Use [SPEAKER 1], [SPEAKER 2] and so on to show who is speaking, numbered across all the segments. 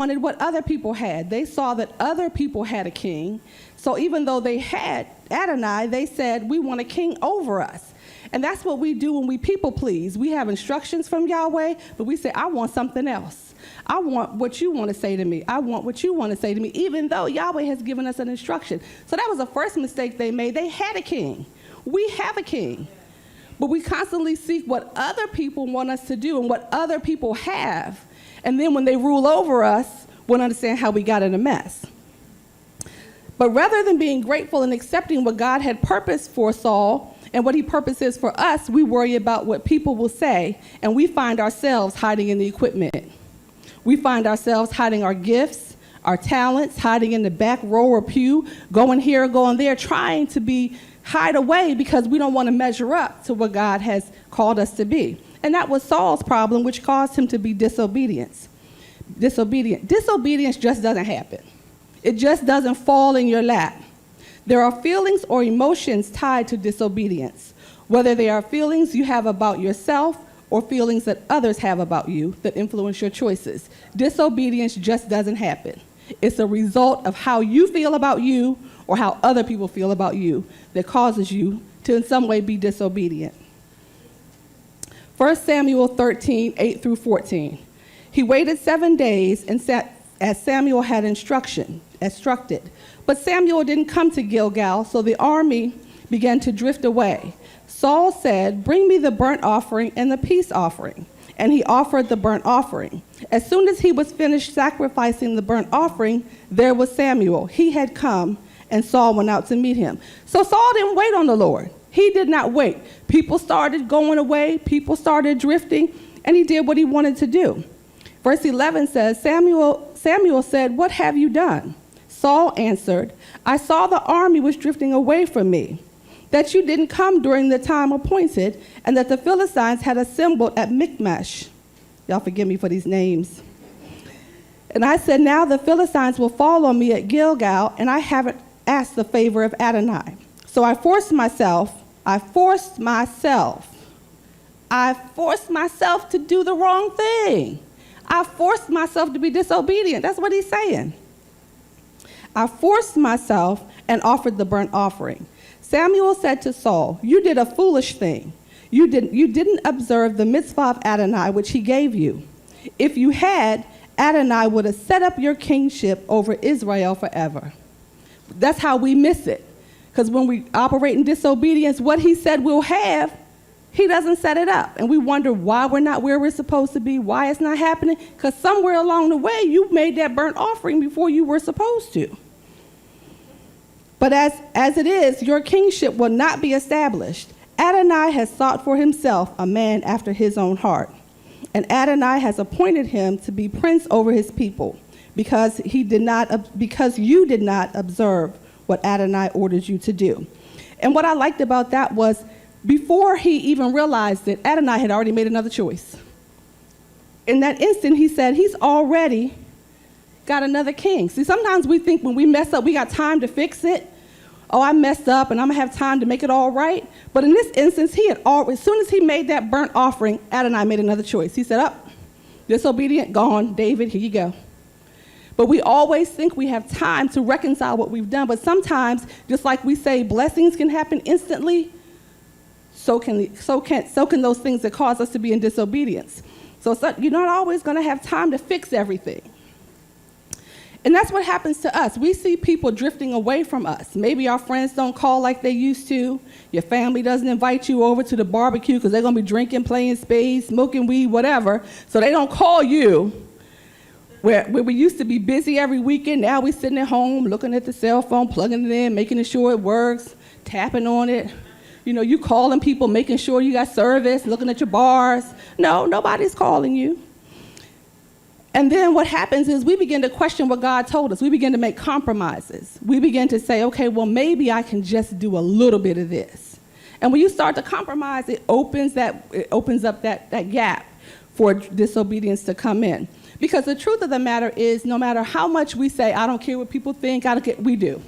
[SPEAKER 1] wanted what other people had. They saw that other people had a king. So even though they had Adonai, they said, we want a king over us. And that's what we do when we people please. We have instructions from Yahweh, but we say, I want something else. I want what you want to say to me. I want what you want to say to me, even though Yahweh has given us an instruction. So that was the first mistake they made. They had a king. We have a king. But we constantly seek what other people want us to do and what other people have. And then when they rule over us, we'll understand how we got in a mess. But rather than being grateful and accepting what God had purposed for Saul and what he purposes for us, we worry about what people will say, and we find ourselves hiding in the equipment. We find ourselves hiding our gifts, our talents, hiding in the back row or pew, going here, going there, trying to hide away because we don't want to measure up to what God has called us to be. And that was Saul's problem, which caused him to be disobedient. Disobedience just doesn't happen. It just doesn't fall in your lap. There are feelings or emotions tied to disobedience, whether they are feelings you have about yourself or feelings that others have about you that influence your choices. Disobedience just doesn't happen. It's a result of how you feel about you or how other people feel about you that causes you to in some way be disobedient. 1 Samuel 13, 8 through 14. He waited 7 days and sat as Samuel had instructed. But Samuel didn't come to Gilgal, so the army began to drift away. Saul said, bring me the burnt offering and the peace offering. And he offered the burnt offering. As soon as he was finished sacrificing the burnt offering, there was Samuel. He had come, and Saul went out to meet him. So Saul didn't wait on the Lord. He did not wait. People started going away. People started drifting, and he did what he wanted to do. Verse 11 says, Samuel said, what have you done? Saul answered, I saw the army was drifting away from me, that you didn't come during the time appointed, and that the Philistines had assembled at Michmash. Y'all forgive me for these names. And I said, now the Philistines will fall on me at Gilgal, and I haven't asked the favor of Adonai. So I forced myself to do the wrong thing. I forced myself to be disobedient. That's what he's saying. I forced myself and offered the burnt offering. Samuel said to Saul, you did a foolish thing. You didn't observe the mitzvah of Adonai, which he gave you. If you had, Adonai would have set up your kingship over Israel forever. That's how we miss it. Because when we operate in disobedience, what he said we'll have, he doesn't set it up. And we wonder why we're not where we're supposed to be, why it's not happening. Because somewhere along the way, you made that burnt offering before you were supposed to. But as it is, your kingship will not be established. Adonai has sought for himself a man after his own heart. And Adonai has appointed him to be prince over his people, because you did not observe what Adonai ordered you to do. And what I liked about that was, before he even realized it, Adonai had already made another choice. In that instant, he said, he's already got another king. See, sometimes we think when we mess up, we got time to fix it. Oh, I messed up, and I'm going to have time to make it all right. But in this instance, as soon as he made that burnt offering, Adonai made another choice. He said, disobedient, gone. David, here you go. But we always think we have time to reconcile what we've done. But sometimes, just like we say, blessings can happen instantly, so can those things that cause us to be in disobedience. So you're not always going to have time to fix everything. And that's what happens to us. We see people drifting away from us. Maybe our friends don't call like they used to. Your family doesn't invite you over to the barbecue because they're going to be drinking, playing spades, smoking weed, whatever. So they don't call you. Where we used to be busy every weekend, now we're sitting at home looking at the cell phone, plugging it in, making sure it works, tapping on it. You know, you calling people, making sure you got service, looking at your bars. No, nobody's calling you. And then what happens is we begin to question what God told us. We begin to make compromises. We begin to say, okay, well, maybe I can just do a little bit of this. And when you start to compromise, it opens up that gap for disobedience to come in. Because the truth of the matter is, no matter how much we say, I don't care what people think, we do.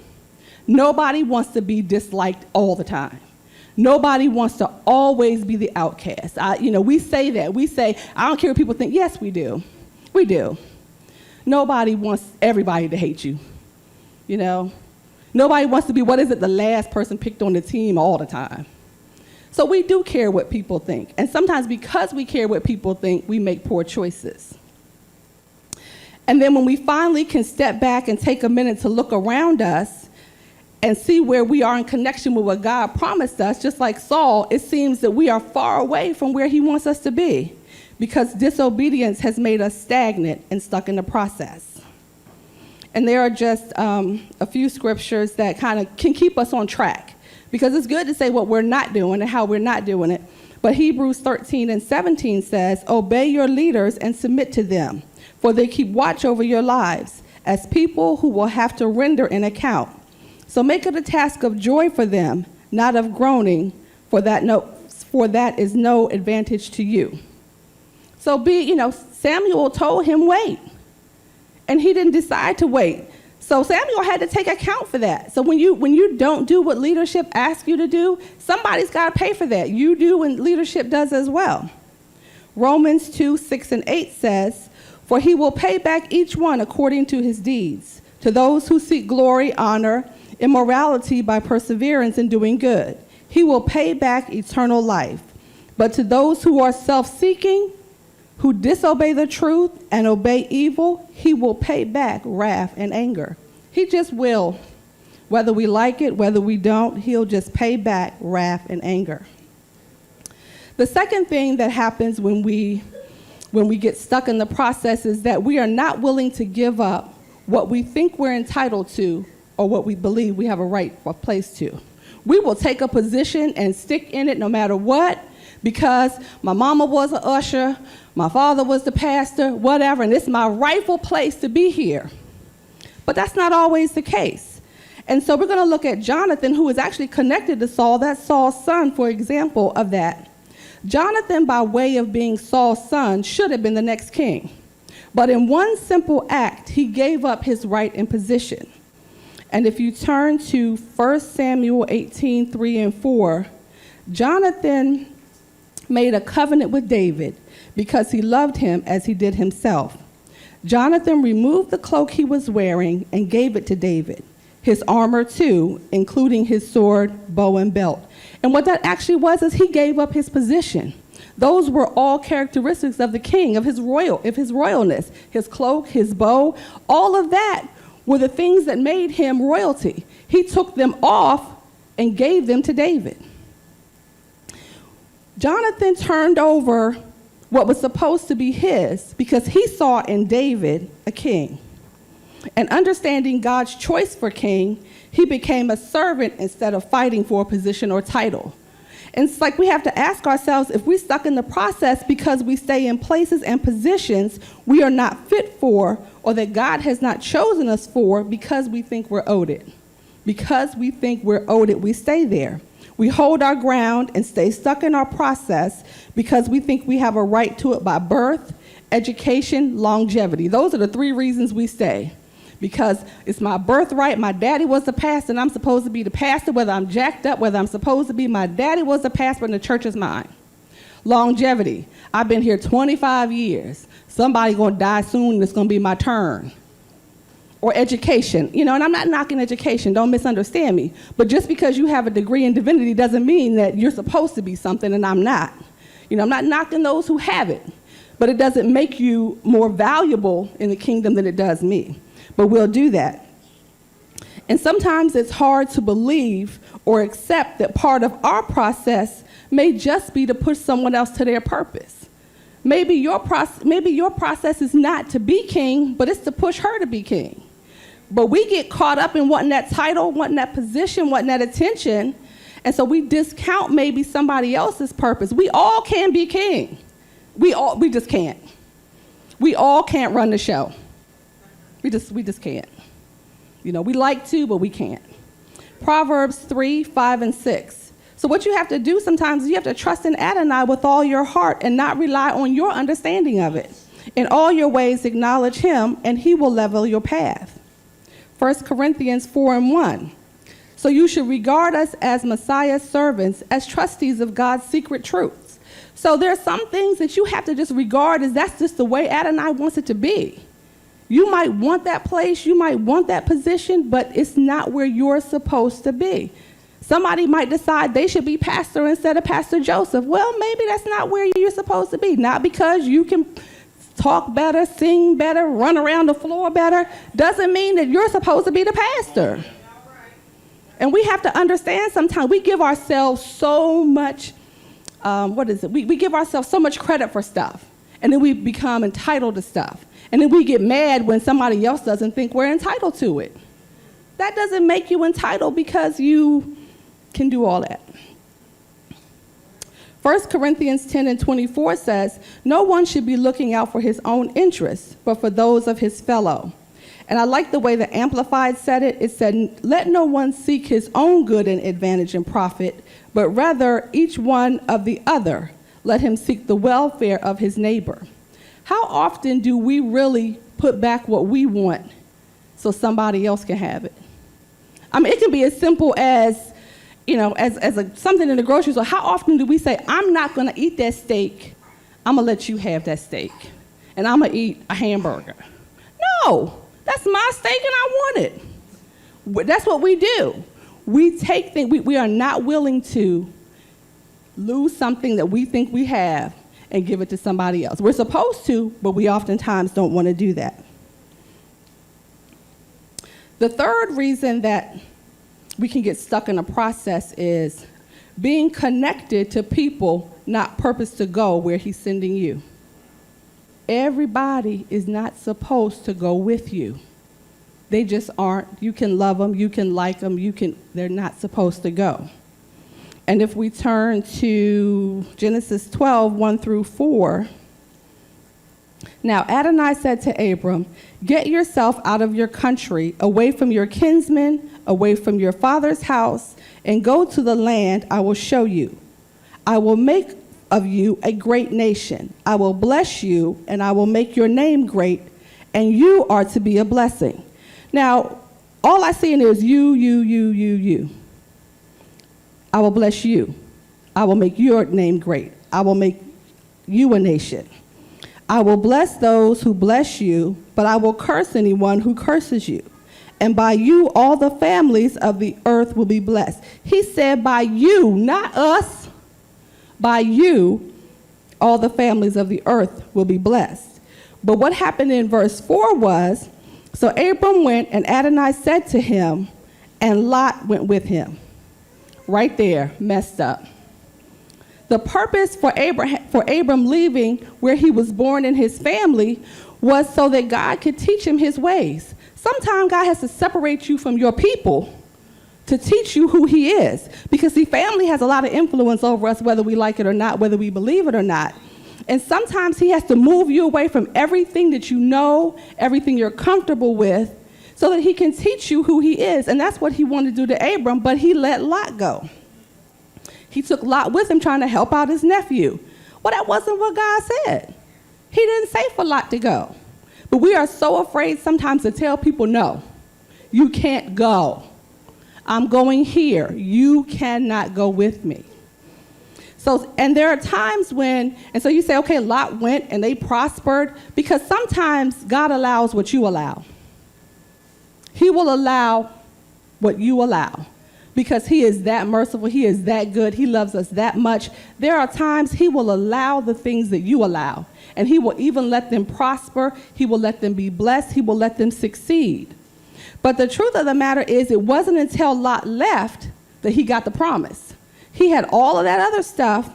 [SPEAKER 1] Nobody wants to be disliked all the time. Nobody wants to always be the outcast. We say that. We say, I don't care what people think. Yes, we do. We do. Nobody wants everybody to hate you, you know. Nobody wants to be, the last person picked on the team all the time. So we do care what people think. And sometimes because we care what people think, we make poor choices. And then when we finally can step back and take a minute to look around us and see where we are in connection with what God promised us, just like Saul, it seems that we are far away from where he wants us to be because disobedience has made us stagnant and stuck in the process. And there are just a few scriptures that kind of can keep us on track, because it's good to say what we're not doing and how we're not doing it. But Hebrews 13:17 says, "Obey your leaders and submit to them, for they keep watch over your lives as people who will have to render an account. So make it a task of joy for them, not of groaning, for that is no advantage to you." So Samuel told him wait, and he didn't decide to wait. So Samuel had to take account for that. So when you don't do what leadership asks you to do, somebody's got to pay for that. You do, and leadership does as well. Romans 2:6-8 says, "For he will pay back each one according to his deeds. To those who seek glory, honor, immorality by perseverance in doing good, he will pay back eternal life. But to those who are self-seeking, who disobey the truth and obey evil, he will pay back wrath and anger." He just will. Whether we like it, whether we don't, he'll just pay back wrath and anger. The second thing that happens when we get stuck in the process is that we are not willing to give up what we think we're entitled to or what we believe we have a right or place to. We will take a position and stick in it no matter what, because my mama was an usher, my father was the pastor, whatever, and it's my rightful place to be here. But that's not always the case. And so we're going to look at Jonathan, who is actually connected to Saul. That's Saul's son, for example of that. Jonathan, by way of being Saul's son, should have been the next king. But in one simple act, he gave up his right and position. And if you turn to 1 Samuel 18:3-4, Jonathan made a covenant with David because he loved him as he did himself. Jonathan removed the cloak he was wearing and gave it to David, his armor too, including his sword, bow, and belt. And what that actually was is he gave up his position. Those were all characteristics of the king, of his royalness, his cloak, his bow, all of that were the things that made him royalty. He took them off and gave them to David. Jonathan turned over what was supposed to be his because he saw in David a king. And understanding God's choice for king, he became a servant instead of fighting for a position or title. And it's like we have to ask ourselves, if we're stuck in the process because we stay in places and positions we are not fit for, or that God has not chosen us for because we think we're owed it. Because we think we're owed it, we stay there. We hold our ground and stay stuck in our process because we think we have a right to it by birth, education, longevity. Those are the three reasons we stay. Because it's my birthright, my daddy was the pastor, and I'm supposed to be the pastor, whether I'm jacked up, whether I'm supposed to be, my daddy was the pastor, and the church is mine. Longevity, I've been here 25 years. Somebody's going to die soon, and it's going to be my turn. Or education, and I'm not knocking education, don't misunderstand me. But just because you have a degree in divinity doesn't mean that you're supposed to be something and I'm not. I'm not knocking those who have it, but it doesn't make you more valuable in the kingdom than it does me. But we'll do that. And sometimes it's hard to believe or accept that part of our process may just be to push someone else to their purpose. Maybe your process is not to be king, but it's to push her to be king. But we get caught up in wanting that title, wanting that position, wanting that attention, and so we discount maybe somebody else's purpose. We all can be king. We just can't. We all can't run the show. We just can't. We like to, but we can't. Proverbs 3:5-6. So what you have to do sometimes is you have to trust in Adonai with all your heart and not rely on your understanding of it. In all your ways acknowledge him, and he will level your path. 1 Corinthians 4:1. So you should regard us as Messiah's servants, as trustees of God's secret truths. So there are some things that you have to just regard as that's just the way Adonai wants it to be. You might want that place, you might want that position, but it's not where you're supposed to be. Somebody might decide they should be pastor instead of Pastor Joseph. Well, maybe that's not where you're supposed to be. Not because you can talk better, sing better, run around the floor better, doesn't mean that you're supposed to be the pastor. And we have to understand sometimes we give ourselves so much, we give ourselves so much credit for stuff. And then we become entitled to stuff. And then we get mad when somebody else doesn't think we're entitled to it. That doesn't make you entitled because you can do all that. 1 Corinthians 10:24 says, no one should be looking out for his own interests, but for those of his fellow. And I like the way the Amplified said it. It said, let no one seek his own good and advantage and profit, but rather each one of the other. Let him seek the welfare of his neighbor. How often do we really put back what we want so somebody else can have it? I mean, it can be as simple as, something in the grocery store. How often do we say, I'm not going to eat that steak. I'm going to let you have that steak. And I'm going to eat a hamburger. No, that's my steak and I want it. That's what we do. We take things, we are not willing to lose something that we think we have and give it to somebody else. We're supposed to, but we oftentimes don't want to do that. The third reason that we can get stuck in a process is being connected to people not purpose to go where he's sending you. Everybody is not supposed to go with you. They just aren't. You can love them, you can like them, they're not supposed to go. And if we turn to Genesis 12, 1-4, now Adonai said to Abram, get yourself out of your country, away from your kinsmen, away from your father's house, and go to the land I will show you. I will make of you a great nation. I will bless you, and I will make your name great, and you are to be a blessing. Now, all I see in there is you. I will bless you. I will make your name great. I will make you a nation. I will bless those who bless you, but I will curse anyone who curses you. And by you, all the families of the earth will be blessed. He said by you, not us. By you, all the families of the earth will be blessed. But what happened in verse 4 was, so Abram went, and Adonai said to him, and Lot went with him. Right there, messed up. The purpose for Abram leaving where he was born and his family was so that God could teach him his ways. Sometimes God has to separate you from your people to teach you who he is. Because see, family has a lot of influence over us, whether we like it or not, whether we believe it or not. And sometimes he has to move you away from everything that you know, everything you're comfortable with, so that he can teach you who he is. And that's what he wanted to do to Abram, but he let Lot go. He took Lot with him trying to help out his nephew. Well, that wasn't what God said. He didn't say for Lot to go. But we are so afraid sometimes to tell people, no, you can't go. I'm going here. You cannot go with me. So, and there are times when, and so you say, okay, Lot went and they prospered, because sometimes God allows what you allow. He will allow what you allow because he is that merciful. He is that good. He loves us that much. There are times he will allow the things that you allow, and he will even let them prosper. He will let them be blessed. He will let them succeed. But the truth of the matter is, it wasn't until Lot left that he got the promise. He had all of that other stuff,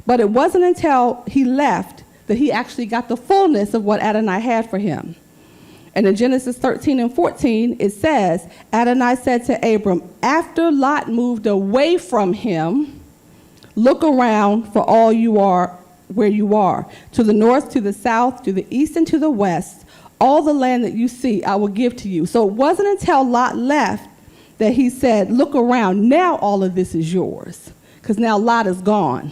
[SPEAKER 1] but it wasn't until he left that he actually got the fullness of what Adonai had for him. And in Genesis 13 and 14, it says, Adonai said to Abram, after Lot moved away from him, look around for all you are where you are, to the north, to the south, to the east, and to the west. All the land that you see, I will give to you. So it wasn't until Lot left that he said, look around. Now all of this is yours, because now Lot is gone.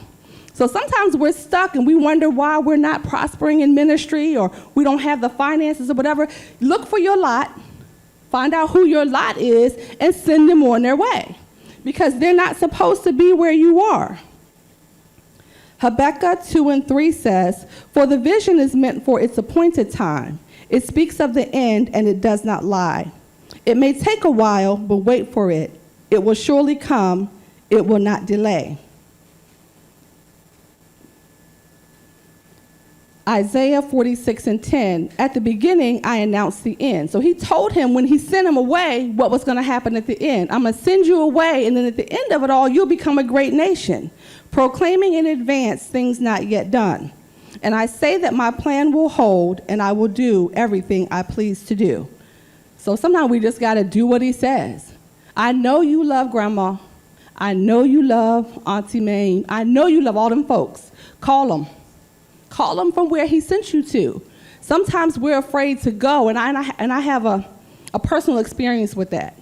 [SPEAKER 1] So sometimes we're stuck and we wonder why we're not prospering in ministry, or we don't have the finances or whatever. Look for your lot, find out who your lot is, and send them on their way, because they're not supposed to be where you are. Habakkuk 2 and 3 says, for the vision is meant for its appointed time. It speaks of the end, and it does not lie. It may take a while, but wait for it. It will surely come. It will not delay. Isaiah 46:10, at the beginning, I announced the end. So he told him when he sent him away what was going to happen at the end. I'm going to send you away, and then at the end of it all, you'll become a great nation, proclaiming in advance things not yet done. And I say that my plan will hold, and I will do everything I please to do. So sometimes we just got to do what he says. I know you love Grandma. I know you love Auntie Mame. I know you love all them folks. Call them. Call them from where he sent you to. Sometimes we're afraid to go, and I have a personal experience with that.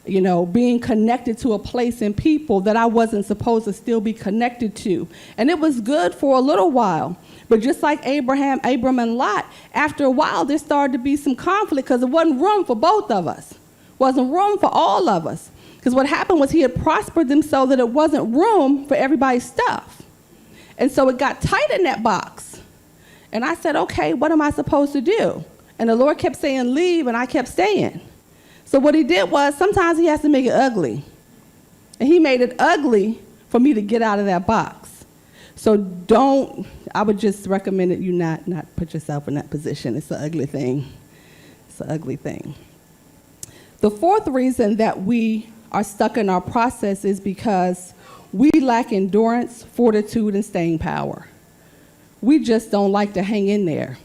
[SPEAKER 1] You know, being connected to a place and people that I wasn't supposed to still be connected to. And it was good for a little while. But just like Abram and Lot, after a while there started to be some conflict because there wasn't room for both of us. Wasn't room for all of us. Because what happened was he had prospered them so that it wasn't room for everybody's stuff. And so it got tight in that box. And I said, okay, what am I supposed to do? And the Lord kept saying, leave, and I kept staying. So what he did was sometimes he has to make it ugly. And he made it ugly for me to get out of that box. So I would just recommend that you not put yourself in that position. It's an ugly thing. It's an ugly thing. The fourth reason that we are stuck in our process is because we lack endurance, fortitude, and staying power. We just don't like to hang in there.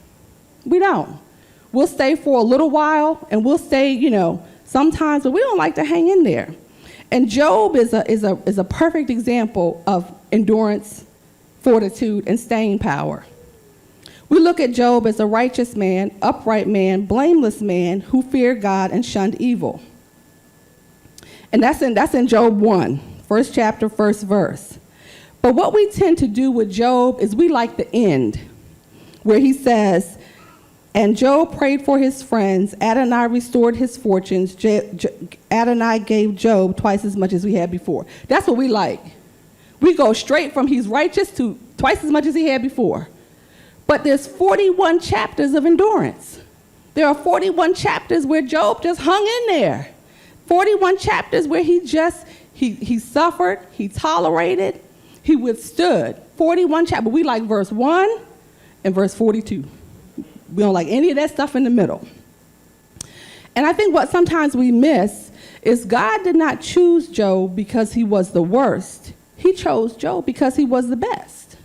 [SPEAKER 1] We don't. We'll stay for a little while, and we'll stay, sometimes, but we don't like to hang in there. And Job is a perfect example of endurance, fortitude, and staying power. We look at Job as a righteous man, upright man, blameless man who feared God and shunned evil. And that's in Job 1, first chapter, first verse. But what we tend to do with Job is we like the end, where he says, and Job prayed for his friends. Adonai restored his fortunes. Adonai gave Job twice as much as we had before. That's what we like. We go straight from he's righteous to twice as much as he had before. But there's 41 chapters of endurance. There are 41 chapters where Job just hung in there. 41 chapters where he suffered, he tolerated, he withstood. 41 chapters. We like verse 1 and verse 42. We don't like any of that stuff in the middle. And I think what sometimes we miss is God did not choose Job because he was the worst. He chose Job because he was the best.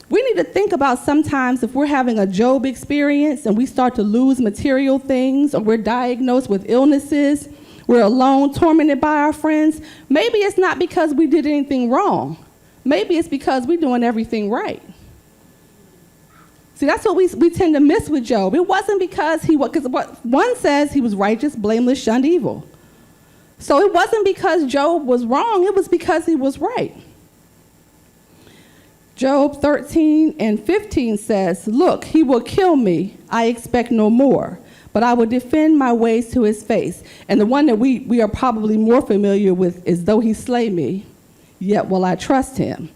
[SPEAKER 1] We need to think about sometimes if we're having a Job experience and we start to lose material things, or we're diagnosed with illnesses, we're alone, tormented by our friends, maybe it's not because we did anything wrong. Maybe it's because we're doing everything right. See, that's what we tend to miss with Job. It wasn't because because what one says he was righteous, blameless, shunned evil. So it wasn't because Job was wrong, it was because he was right. Job 13 and 15 says, look, he will kill me, I expect no more, but I will defend my ways to his face. And the one that we are probably more familiar with is, though he slay me, yet will I trust him.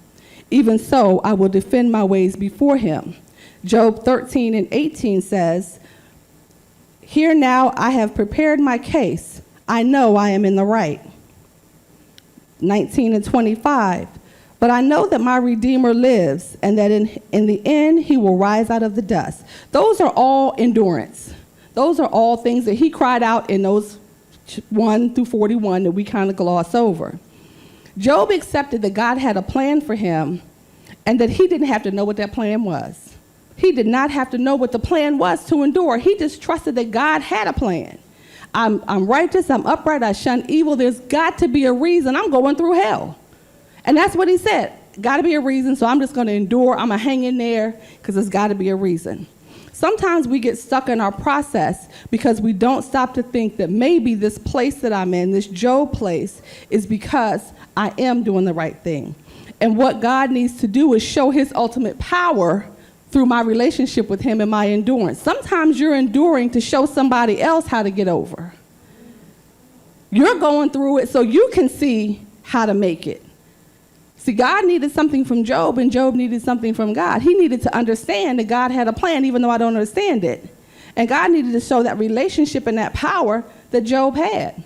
[SPEAKER 1] Even so, I will defend my ways before him. Job 13 and 18 says, here now I have prepared my case. I know I am in the right. 19 and 25, but I know that my Redeemer lives, and that in the end he will rise out of the dust. Those are all endurance. Those are all things that he cried out in those 1 through 41 that we kind of gloss over. Job accepted that God had a plan for him, and that he didn't have to know what that plan was. He did not have to know what the plan was to endure. He just trusted that God had a plan. I'm righteous, I'm upright, I shun evil. There's got to be a reason I'm going through hell. And that's what he said. Got to be a reason, so I'm just going to endure. I'm going to hang in there because there's got to be a reason. Sometimes we get stuck in our process because we don't stop to think that maybe this place that I'm in, this Job place, is because I am doing the right thing. And what God needs to do is show his ultimate power through my relationship with him and my endurance. Sometimes you're enduring to show somebody else how to get over. You're going through it so you can see how to make it. See, God needed something from Job, and Job needed something from God. He needed to understand that God had a plan, even though I don't understand it. And God needed to show that relationship and that power that Job had.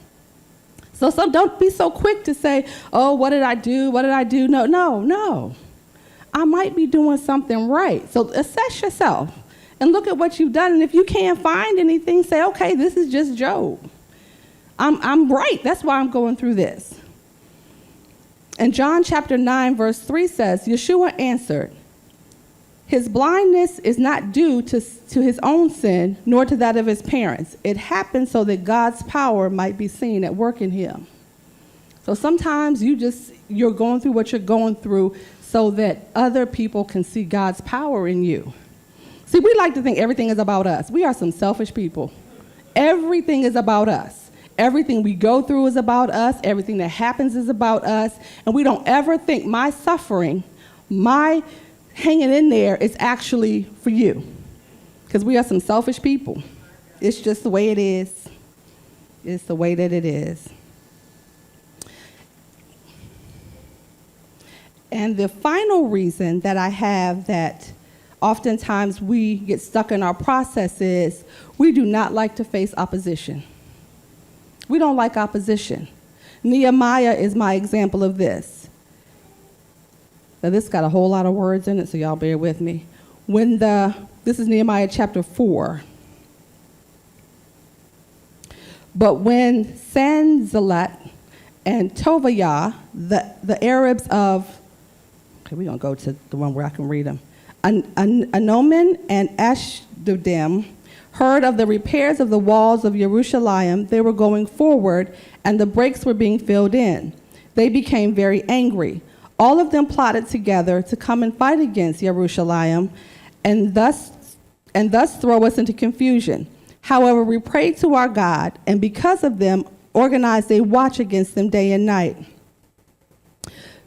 [SPEAKER 1] So don't be so quick to say, oh, what did I do? What did I do? No. I might be doing something right. So assess yourself and look at what you've done. And if you can't find anything, say, okay, this is just Job. I'm right. That's why I'm going through this. And John chapter 9, verse 3 says, Yeshua answered, his blindness is not due to his own sin, nor to that of his parents. It happened so that God's power might be seen at work in him. So sometimes you're going through what you're going through so that other people can see God's power in you. See, we like to think everything is about us. We are some selfish people. Everything is about us. Everything we go through is about us. Everything that happens is about us. And we don't ever think my suffering, my hanging in there is actually for you. Because we are some selfish people. It's just the way it is. It's the way that it is. And the final reason that I have that oftentimes we get stuck in our process is we do not like to face opposition. We don't like opposition. Nehemiah is my example of this. Now, this got a whole lot of words in it, so y'all bear with me. This is Nehemiah chapter 4. But when Sanballat and Tobiah, the Arabs of, okay, we're going to go to the one where I can read them. Anoman and Ashdodim heard of the repairs of the walls of Jerusalem, they were going forward, and the breaks were being filled in. They became very angry. All of them plotted together to come and fight against Jerusalem, and thus throw us into confusion. However, we prayed to our God, and because of them, organized a watch against them day and night.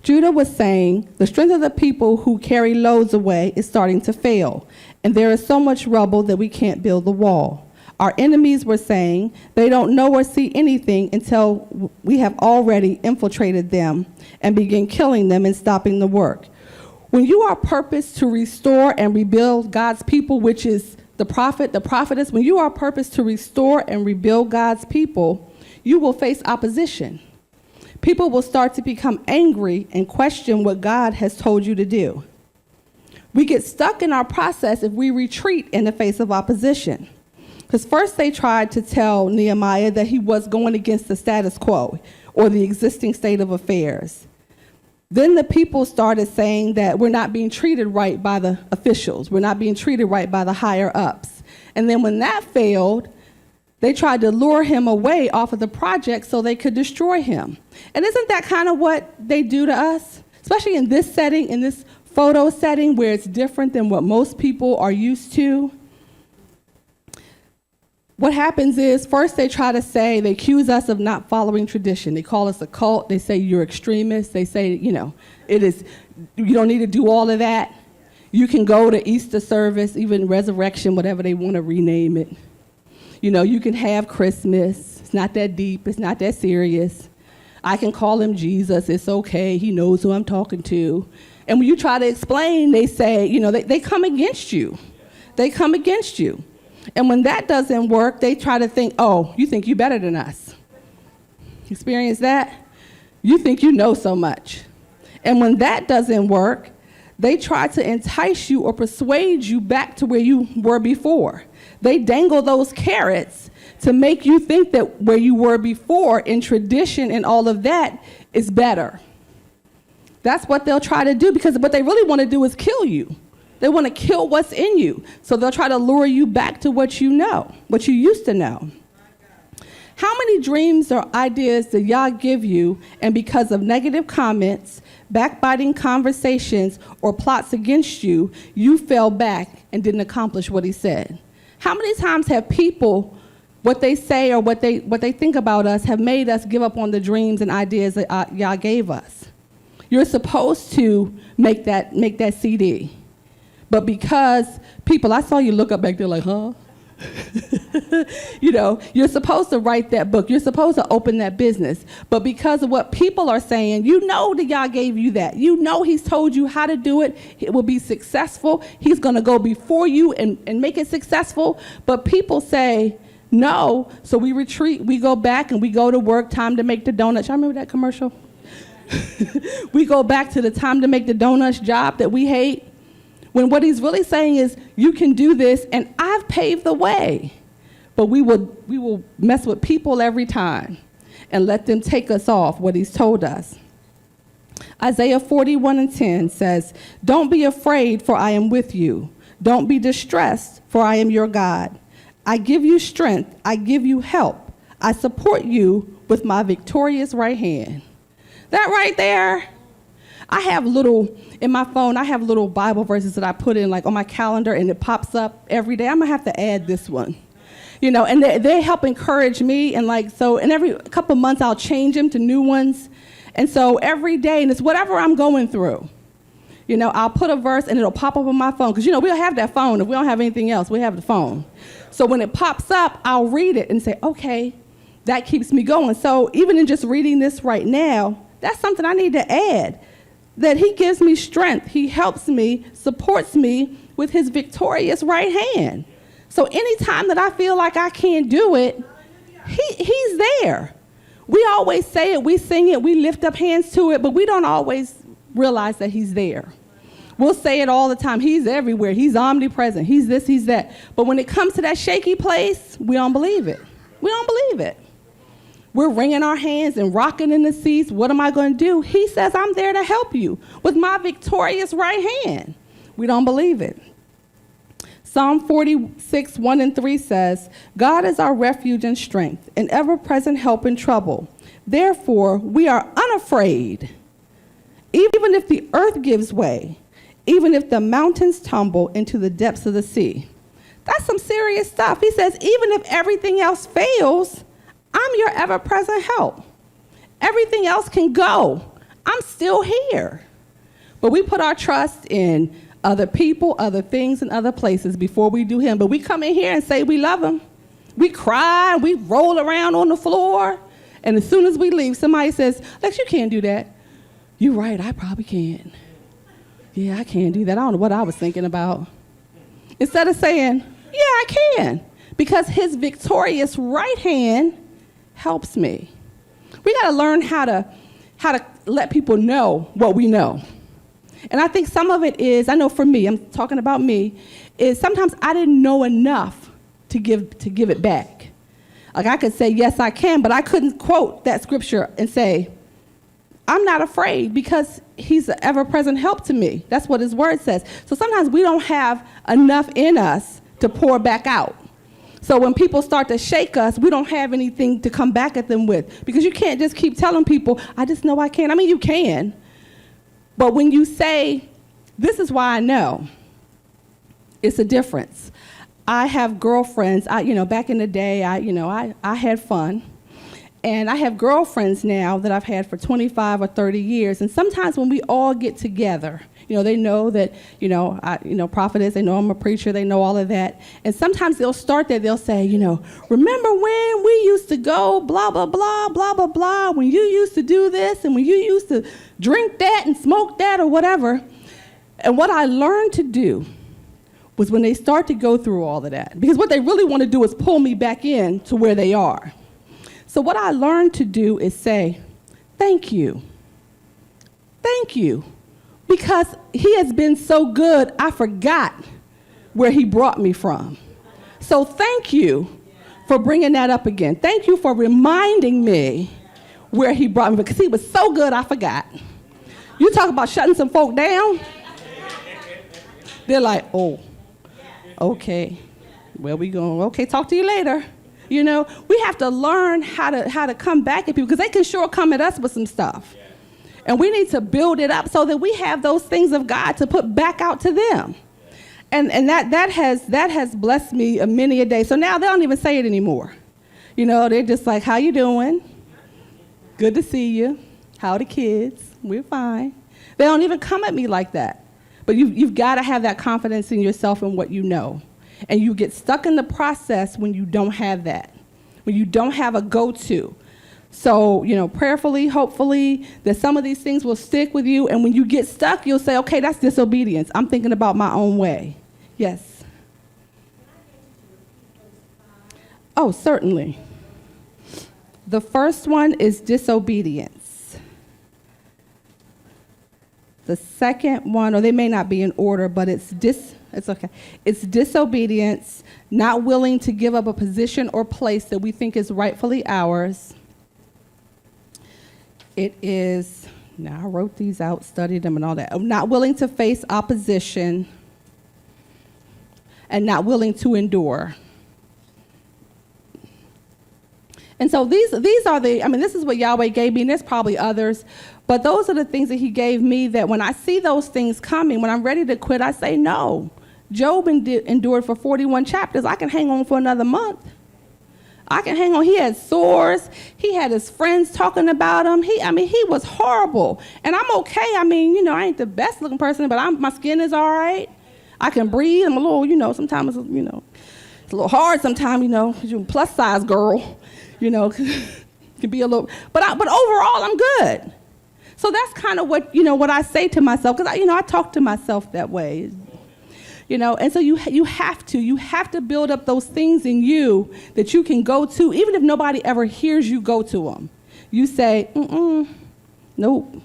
[SPEAKER 1] Judah was saying, the strength of the people who carry loads away is starting to fail, and there is so much rubble that we can't build the wall. Our enemies were saying they don't know or see anything until we have already infiltrated them and begin killing them and stopping the work. When you are purposed to restore and rebuild God's people, which is the prophet, the prophetess, when you are purposed to restore and rebuild God's people, you will face opposition. People will start to become angry and question what God has told you to do. We get stuck in our process if we retreat in the face of opposition. Because first they tried to tell Nehemiah that he was going against the status quo or the existing state of affairs. Then the people started saying that we're not being treated right by the officials. We're not being treated right by the higher ups. And then when that failed, they tried to lure him away off of the project so they could destroy him. And isn't that kind of what they do to us? Especially in this setting, in this photo setting where it's different than what most people are used to. What happens is, first they accuse us of not following tradition. They call us a cult. They say you're extremists. They say, you don't need to do all of that. You can go to Easter service, even resurrection, whatever they want to rename it. You can have Christmas. It's not that deep. It's not that serious. I can call him Jesus. It's okay. He knows who I'm talking to. And when you try to explain, they say, they come against you. They come against you. And when that doesn't work, they try to think, oh, you think you're better than us. Experience that? You think you know so much. And when that doesn't work, they try to entice you or persuade you back to where you were before. They dangle those carrots to make you think that where you were before in tradition and all of that is better. That's what they'll try to do, because what they really want to do is kill you. They want to kill what's in you. So they'll try to lure you back to what you know, what you used to know. How many dreams or ideas did Yah give you, and because of negative comments, backbiting conversations, or plots against you, you fell back and didn't accomplish what he said? How many times have people, what they say or what they think about us, have made us give up on the dreams and ideas that Yah gave us? You're supposed to make that CD. But because people, I saw you look up back there like, huh? You know, you're supposed to write that book. You're supposed to open that business. But because of what people are saying, you know that God gave you that. You know he's told you how to do it. It will be successful. He's going to go before you and make it successful. But people say no, so we retreat. We go back and we go to work, time to make the donuts. Y'all remember that commercial? We go back to the time to make the donuts job that we hate. When what he's really saying is, you can do this, and I've paved the way. But we will mess with people every time and let them take us off what he's told us. Isaiah 41:10 says, don't be afraid, for I am with you. Don't be distressed, for I am your God. I give you strength. I give you help. I support you with my victorious right hand. That right there, I have in my phone, I have little Bible verses that I put in like on my calendar, and it pops up every day. I'm going to have to add this one. You know, and they help encourage me, and and every couple months I'll change them to new ones. And so every day, and it's whatever I'm going through, you know, I'll put a verse and it'll pop up on my phone. Because, you know, we'll have that phone. If we don't have anything else, we have the phone. So when it pops up, I'll read it and say, okay, that keeps me going. So even in just reading this right now, that's something I need to add. That he gives me strength. He helps me, supports me with his victorious right hand. So anytime that I feel like I can't do it, he's there. We always say it, we sing it, we lift up hands to it, but we don't always realize that he's there. We'll say it all the time. He's everywhere. He's omnipresent. He's this, he's that. But when it comes to that shaky place, we don't believe it. We don't believe it. We're wringing our hands and rocking in the seats. What am I going to do? He says, I'm there to help you with my victorious right hand. We don't believe it. Psalm 46:1-3 says, God is our refuge and strength, an ever-present help in trouble. Therefore, we are unafraid. Even if the earth gives way, even if the mountains tumble into the depths of the sea. That's some serious stuff. He says, even if everything else fails, I'm your ever-present help. Everything else can go. I'm still here. But we put our trust in other people, other things, and other places before we do him. But we come in here and say we love him. We cry, we roll around on the floor. And as soon as we leave, somebody says, Lex, you can't do that. You're right, I probably can't. Yeah, I can't do that. I don't know what I was thinking about. Instead of saying, yeah, I can. Because his victorious right hand helps me. We got to learn how to let people know what we know. And I think some of it is, I know for me, I'm talking about me, is sometimes I didn't know enough to give it back. Like I could say, yes, I can, but I couldn't quote that scripture and say, I'm not afraid because he's an ever-present help to me. That's what his word says. So sometimes we don't have enough in us to pour back out. So when people start to shake us, we don't have anything to come back at them with. Because you can't just keep telling people, I just know I can't. I mean, you can. But when you say, this is why I know, it's a difference. I have girlfriends, back in the day, I had fun. And I have girlfriends now that I've had for 25 or 30 years. And sometimes when we all get together, they know that, Prophetess, they know I'm a preacher, they know all of that. And sometimes they'll start there, they'll say, remember when we used to go blah, blah, blah, blah, blah, blah, when you used to do this and when you used to drink that and smoke that or whatever. And what I learned to do was when they start to go through all of that, because what they really want to do is pull me back in to where they are. So what I learned to do is say, thank you. Thank you. Because he has been so good, I forgot where he brought me from. So thank you for bringing that up again. Thank you for reminding me where he brought me from, because he was so good, I forgot. You talk about shutting some folk down. They're like, oh, okay, where we going? Okay, talk to you later. We have to learn how to come back at people, because they can sure come at us with some stuff. And we need to build it up so that we have those things of God to put back out to them. And that has blessed me many a day. So now they don't even say it anymore. They're just like, how you doing? Good to see you. How are the kids? We're fine. They don't even come at me like that. But you've got to have that confidence in yourself and what you know. And you get stuck in the process when you don't have that, when you don't have a go-to. So, prayerfully, hopefully, that some of these things will stick with you. And when you get stuck, you'll say, okay, that's disobedience. I'm thinking about my own way. Yes. Oh, certainly. The first one is disobedience. The second one, or they may not be in order, but it's okay. It's disobedience, not willing to give up a position or place that we think is rightfully ours. It is, now I wrote these out, studied them and all that. Not willing to face opposition and not willing to endure. And so these are this is what Yahweh gave me, and there's probably others, but those are the things that he gave me that when I see those things coming, when I'm ready to quit, I say no. Job endured for 41 chapters. I can hang on for another month. I can hang on. He had sores. He had his friends talking about him. He was horrible. And I'm okay. I ain't the best looking person, but my skin is all right. I can breathe. I'm a little, sometimes, it's a little hard sometimes, because you're a plus size girl, can be a little, but overall I'm good. So that's kind of what I say to myself, because I talk to myself that way. And so you have to build up those things in you that you can go to, even if nobody ever hears you go to them. You say, nope.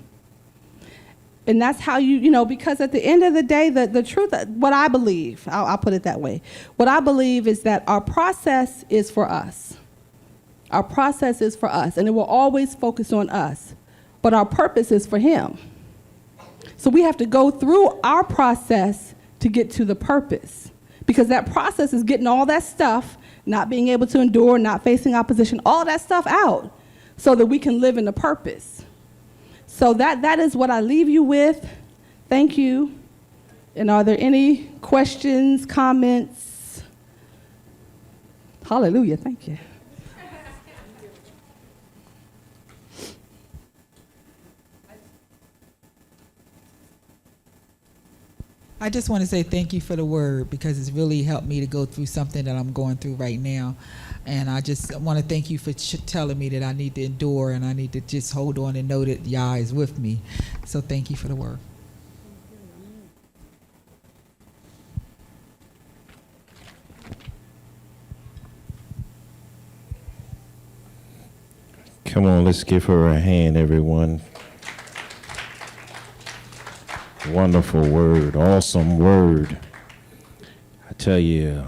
[SPEAKER 1] And that's how because at the end of the day, the truth, what I believe, I'll put it that way. What I believe is that our process is for us. Our process is for us, and it will always focus on us. But our purpose is for him. So we have to go through our process to get to the purpose, because that process is getting all that stuff, not being able to endure, not facing opposition, all that stuff out so that we can live in the purpose. So that is what I leave you with. Thank you. And are there any questions, comments? Hallelujah. Thank you.
[SPEAKER 2] I just want to say thank you for the word, because it's really helped me to go through something that I'm going through right now. And I just want to thank you for telling me that I need to endure and I need to just hold on and know that Yah is with me. So thank you for the word.
[SPEAKER 3] Come on, let's give her a hand, everyone. Wonderful word, awesome word. I tell you,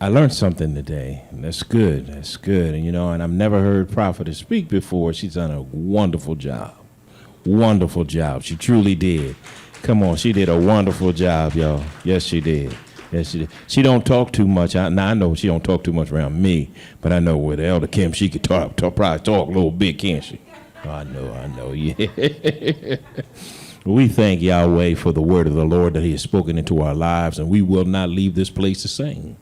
[SPEAKER 3] I learned something today, and that's good. That's good. And and I've never heard Prophetess speak before. She's done a wonderful job. Wonderful job. She truly did. Come on, she did a wonderful job, y'all. Yes, she did. Yes, she did. She don't talk too much. I know she don't talk too much around me, but I know with Elder Kim, she could probably talk a little bit, can't she? Oh, I know, yeah. We thank Yahweh for the word of the Lord that he has spoken into our lives, and we will not leave this place the same.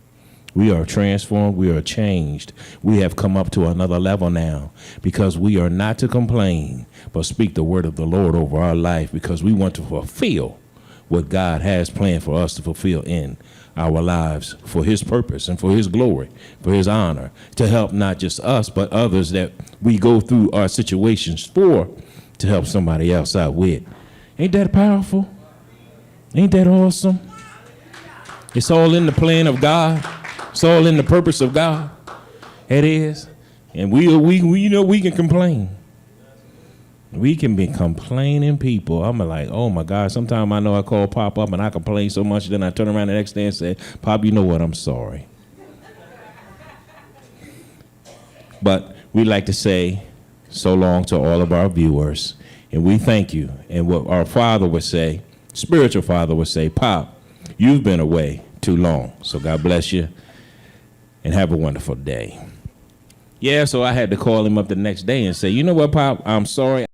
[SPEAKER 3] We are transformed. We are changed. We have come up to another level now, because we are not to complain, but speak the word of the Lord over our life, because we want to fulfill what God has planned for us to fulfill in our lives for his purpose and for his glory, for his honor, to help not just us, but others that we go through our situations for, to help somebody else out with. Ain't that powerful? Ain't that awesome? It's all in the plan of God. It's all in the purpose of God. It is. And we can complain. We can be complaining people. I'm like, oh my God. Sometimes I know I call Pop up and I complain so much, then I turn around the next day and say, Pop, you know what? I'm sorry. But we like to say so long to all of our viewers. And we thank you. And what our father would say, spiritual father would say, Pop, you've been away too long. So God bless you and have a wonderful day. Yeah, so I had to call him up the next day and say, you know what, Pop, I'm sorry.